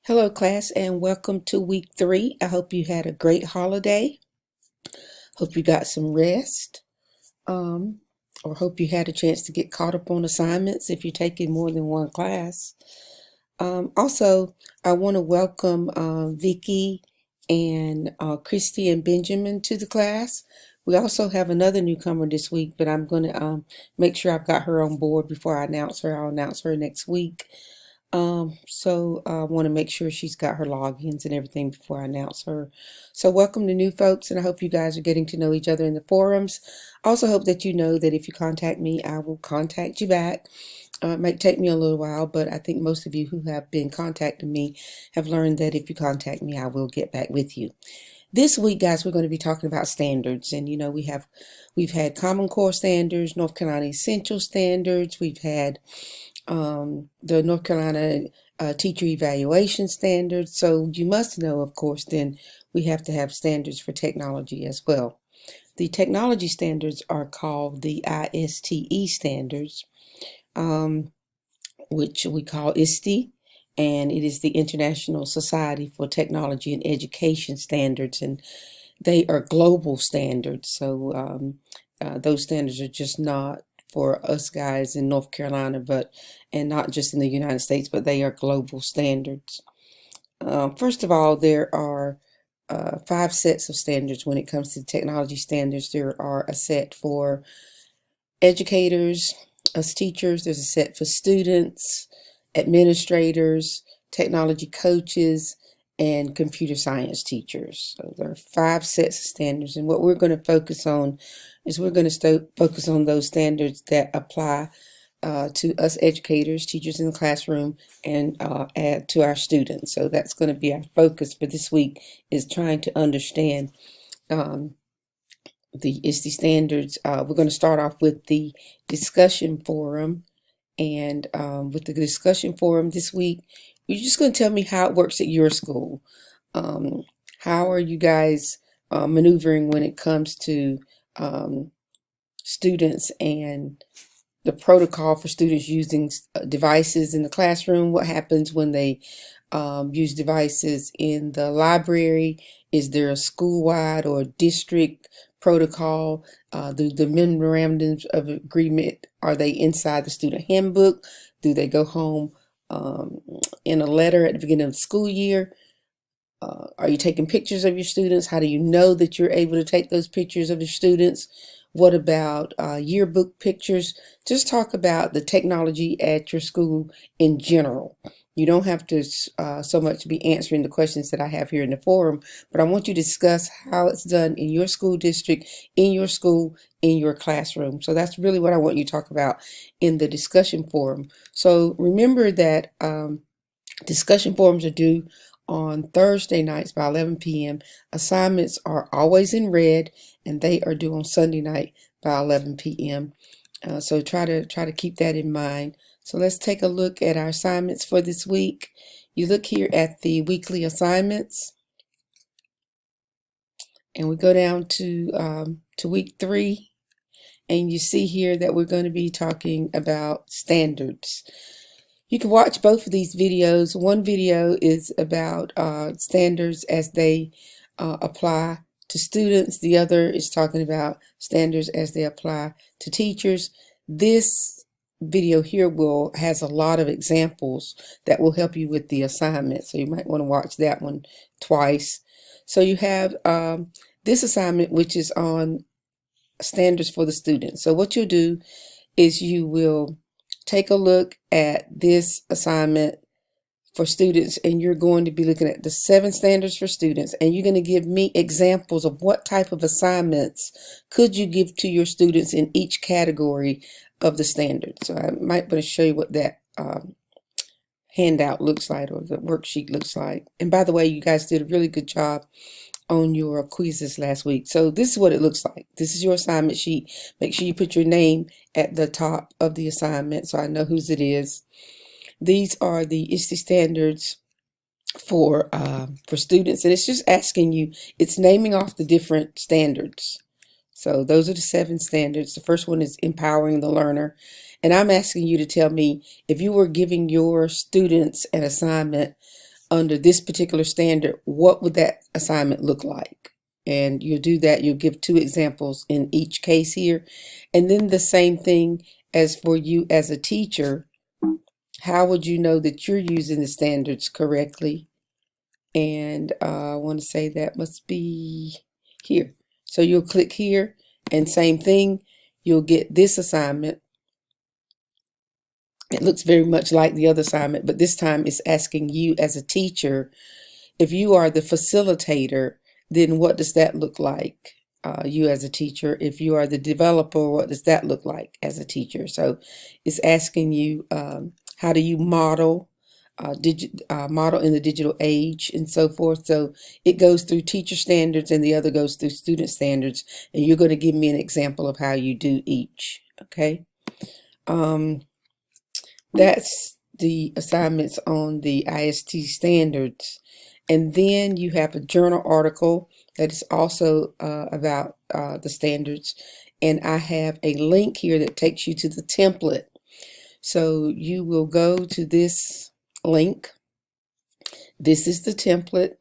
Hello, class, and welcome to week 3. I hope you had a great holiday. Hope you got some rest, um, or hope you had a chance to get caught up on assignments if you're taking more than one class. Also, I want to welcome Vicky and Christy and Benjamin to the class. We also have another newcomer this week, but I'm going to make sure I've got her on board before I announce her. I'll announce her next week. So I want to make sure she's got her logins and everything before I announce her. So welcome to new folks, and I hope you guys are getting to know each other in the forums. I also hope that you know that if you contact me, I will contact you back. It might take me a little while, but I think most of you who have been contacting me have learned that if you contact me, I will get back with you. This week, guys, we're going to be talking about standards, and we've had Common Core standards, North Carolina Essential Standards, we've had the North Carolina teacher evaluation standards. So you must know, of course, then we have to have standards for technology as well. The technology standards are called the ISTE standards, which we call ISTE, and it is the International Society for Technology and Education Standards, and they are global standards. So those standards are just not for us guys in North Carolina, and not just in the United States, but they are global standards. First of all, there are 5 sets of standards when it comes to technology standards. There are a set for educators, us teachers. There's a set for students, administrators, technology coaches, and computer science teachers. So there are 5 sets of standards, and what we're going to focus on is we're going to focus on those standards that apply to us educators, teachers in the classroom, and add to our students. So that's going to be our focus for this week, is trying to understand the ISTE standards. We're going to start off with the discussion forum, and with the discussion forum this week, you're just going to tell me how it works at your school. How are you guys maneuvering when it comes to students and the protocol for students using devices in the classroom? What happens when they use devices in the library? Is there a school-wide or district protocol? The memorandums of agreement, are they inside the student handbook? Do they go home in a letter at the beginning of the school year? Are you taking pictures of your students? How do you know that you're able to take those pictures of your students? What about yearbook pictures? Just talk about the technology at your school in general. You don't have to so much be answering the questions that I have here in the forum, but I want you to discuss how it's done in your school district, in your school, in your classroom. So that's really what I want you to talk about in the discussion forum. So remember that discussion forums are due on Thursday nights by 11 p.m. Assignments are always in red, and they are due on Sunday night by 11 p.m. So try to keep that in mind. So let's take a look at our assignments for this week. You look here at the weekly assignments, and we go down to week 3, and you see here that we're going to be talking about standards. You can watch both of these videos. One video is about standards as they apply to students. The other is talking about standards as they apply to teachers. This video here has a lot of examples that will help you with the assignment, so you might want to watch that one twice. So you have this assignment, which is on standards for the students. So what you'll do is you will take a look at this assignment for students, and you're going to be looking at the 7 standards for students, and you're going to give me examples of what type of assignments could you give to your students in each category of the standards. So I might want to show you what that handout looks like, or the worksheet looks like. And by the way, you guys did a really good job on your quizzes last week. So this is what it looks like. This is your assignment sheet. Make sure you put your name at the top of the assignment so I know whose it is. These are the ISTE standards for students, and it's just asking you, it's naming off the different standards. So those are the 7 standards. The first one is empowering the learner, and I'm asking you to tell me, if you were giving your students an assignment under this particular standard, what would that assignment look like? And you'll do that. You'll give 2 examples in each case here. And then the same thing as for you as a teacher. How would you know that you're using the standards correctly? And I want to say that must be here. So you'll click here, and same thing, you'll get this assignment. It looks very much like the other assignment, but this time it's asking you as a teacher, if you are the facilitator, then what does that look like? You as a teacher. If you are the developer, what does that look like as a teacher? So it's asking you, how do you model, model in the digital age and so forth. So it goes through teacher standards and the other goes through student standards. And you're going to give me an example of how you do each. Okay. That's the assignments on the ISTE standards. And then you have a journal article that is also about the standards. And I have a link here that takes you to the template. So you will go to this link. This is the template.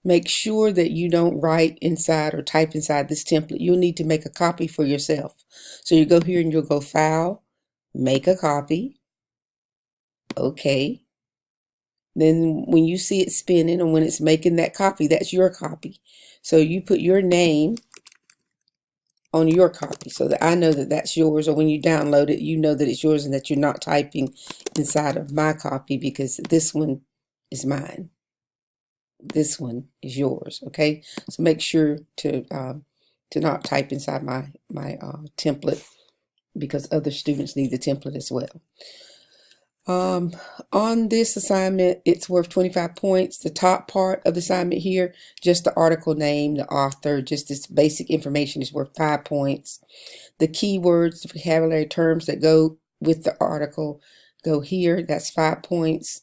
Make sure that you don't write inside or type inside this template. You'll need to make a copy for yourself. So you go here and you'll go File, Make a Copy. Okay. Then when you see it spinning and when it's making that copy, that's your copy. So you put your name on your copy so that I know that that's yours, or when you download it, you know that it's yours and that you're not typing inside of my copy, because this one is mine. This one is yours. Okay. So make sure to not type inside my template, because other students need the template as well. On this assignment, it's worth 25 points. The top part of the assignment here, just the article name, the author, just this basic information is worth 5 points. The keywords, the vocabulary terms that go with the article go here. That's 5 points.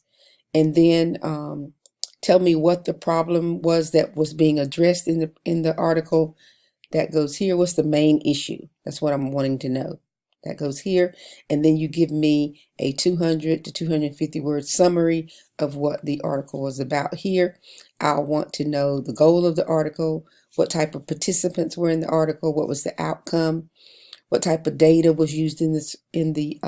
And then tell me what the problem was that was being addressed in the article. That goes here. What's the main issue? That's what I'm wanting to know. That goes here. And then you give me a 200 to 250 word summary of what the article was about here. I'll want to know the goal of the article, what type of participants were in the article, what was the outcome, what type of data was used in the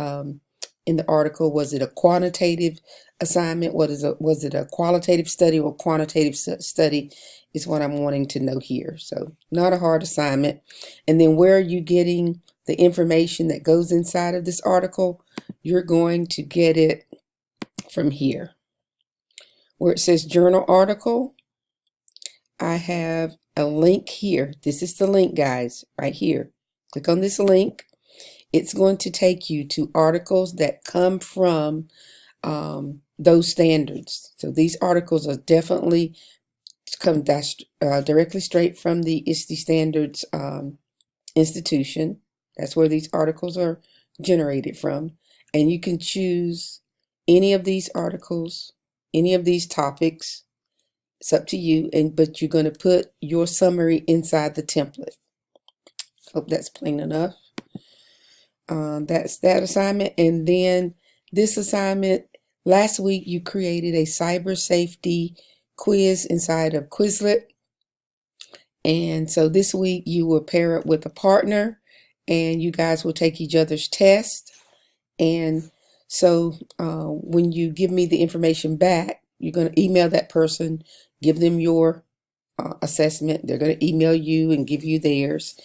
article. Was it a quantitative assignment? Was it a qualitative study or quantitative study is what I'm wanting to know here. So not a hard assignment. And then where are you getting the information that goes inside of this article? You're going to get it from here where it says journal article. I have a link here. This is the link, guys, right here. Click on this link. It's going to take you to articles that come from those standards. So these articles are definitely come directly straight from the ISTE Standards institution. That's where these articles are generated from. And you can choose any of these articles, any of these topics. It's up to you, but you're going to put your summary inside the template. Hope that's plain enough. That's that assignment. And then this assignment, last week you created a cyber safety quiz inside of Quizlet. And so this week you will pair up with a partner and you guys will take each other's test. And so when you give me the information back, you're going to email that person, give them your assessment. They're going to email you and give you theirs.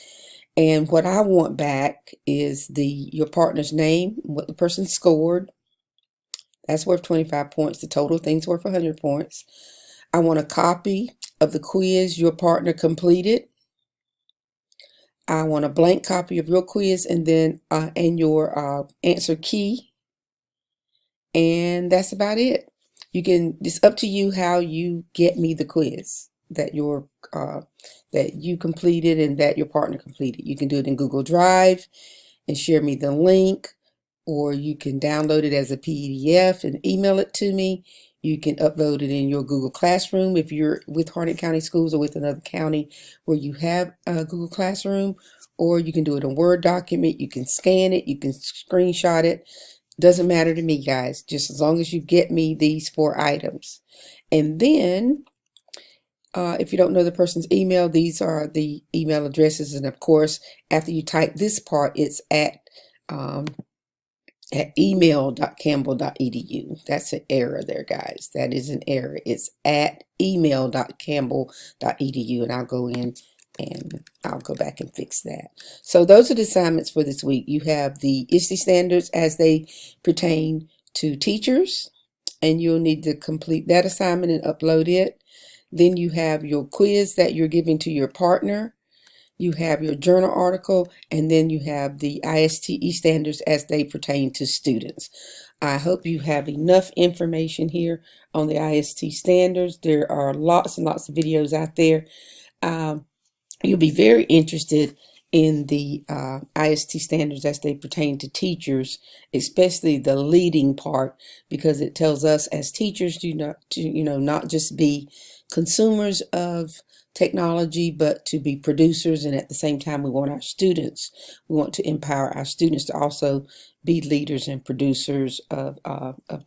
And what I want back is your partner's name, what the person scored. That's worth 25 points. The total thing's worth 100 points. I want a copy of the quiz your partner completed. I want a blank copy of your quiz and then and your answer key. And that's about it. It's up to you how you get me the quiz that you completed and that your partner completed. You can do it in Google Drive and share me the link, or you can download it as a PDF and email it to me. You can upload it in your Google Classroom if you're with Harnett County Schools or with another county where you have a Google Classroom, or you can do it in a Word document. You can scan it, you can screenshot it, Doesn't matter to me, guys, just as long as you get me these 4 items. And then if you don't know the person's email, these are the email addresses. And of course, after you type this part, it's um, at email.campbell.edu. That's an error there, guys. That is an error. It's at email.campbell.edu. And I'll go in and I'll go back and fix that. So those are the assignments for this week. You have the ISTE standards as they pertain to teachers, and you'll need to complete that assignment and upload it. Then you have your quiz that you're giving to your partner. You have your journal article, and then you have the ISTE standards as they pertain to students. I hope you have enough information here on the ISTE standards. There are lots and lots of videos out there. You'll be very interested in the ISTE standards as they pertain to teachers, especially the leading part, because it tells us as teachers not just be consumers of technology, but to be producers. And at the same time, we want to empower our students to also be leaders and producers of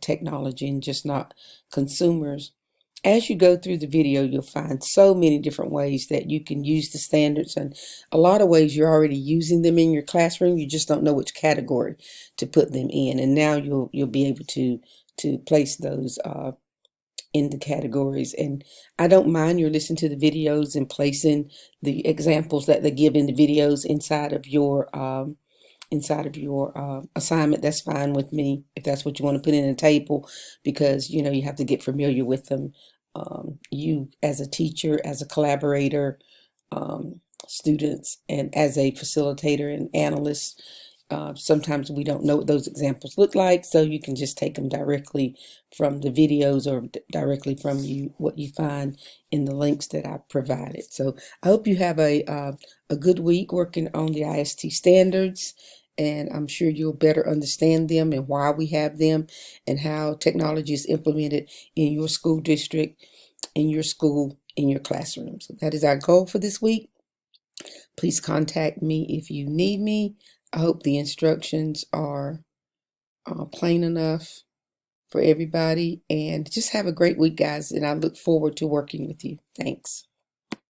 technology, and just not consumers. As you go through the video, you'll find so many different ways that you can use the standards, and a lot of ways you're already using them in your classroom. You just don't know which category to put them in, and now you'll be able to place those in the categories. And I don't mind your listening to the videos and placing the examples that they give in the videos inside of your assignment. That's fine with me if that's what you want to put in a table, because you have to get familiar with them. You as a teacher, as a collaborator, students, and as a facilitator and analyst, sometimes we don't know what those examples look like, so you can just take them directly from the videos or directly from what you find in the links that I provided. So I hope you have a good week working on the ISTE standards, and I'm sure you'll better understand them and why we have them and how technology is implemented in your school district, in your school, in your classroom. So that is our goal for this week. Please contact me if you need me. I hope the instructions are plain enough for everybody, and just have a great week, guys, and I look forward to working with you. Thanks.